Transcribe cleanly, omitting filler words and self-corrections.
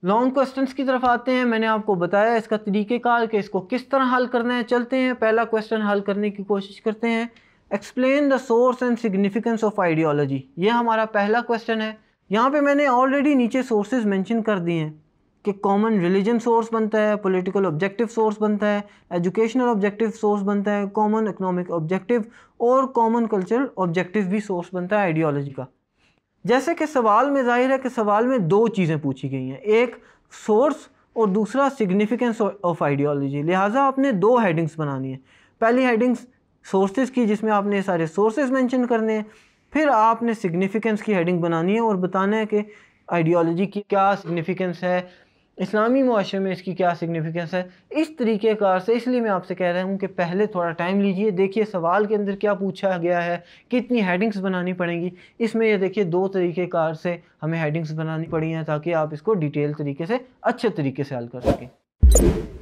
Long questions की तरफ आते हैं। मैंने आपको बताया इसका तरीक़ेकार कि इसको किस तरह हल करना है। चलते हैं, पहला क्वेश्चन हल करने की कोशिश करते हैं। Explain the source and significance of ideology, ये हमारा पहला क्वेश्चन है। यहाँ पे मैंने ऑलरेडी नीचे सोर्सेज मेंशन कर दिए हैं कि कॉमन रिलीजन सोर्स बनता है, पॉलिटिकल ऑब्जेक्टिव सोर्स बनता है, एजुकेशनल ऑब्जेक्टिव सोर्स बनता है, कॉमन इकोनॉमिक ऑब्जेक्टिव और कॉमन कल्चरल ऑब्जेक्टिव भी सोर्स बनता है आइडियोलॉजी का। जैसे कि सवाल में जाहिर है कि सवाल में दो चीज़ें पूछी गई हैं, एक सोर्स और दूसरा सिग्निफिकेंस ऑफ आइडियोलॉजी। लिहाजा आपने दो हेडिंग्स बनानी है। पहली हेडिंग्स सोर्सेज की, जिसमें आपने सारे सोर्सेज मेंशन करने हैं। फिर आपने सिग्निफिकेंस की हेडिंग बनानी है और बताना है कि आइडियोलॉजी की क्या सिग्निफिकेंस है, इस्लामी मुआशरे में इसकी क्या सिग्निफिकेंस है। इस तरीक़ेकार से इसलिए मैं आपसे कह रहा हूँ कि पहले थोड़ा टाइम लीजिए, देखिए सवाल के अंदर क्या पूछा गया है, कितनी हेडिंग्स बनानी पड़ेंगी। इसमें ये देखिए दो तरीक़ेकार से हमें हेडिंग्स बनानी पड़ी हैं ताकि आप इसको डिटेल तरीके से अच्छे तरीके से हल कर सकें।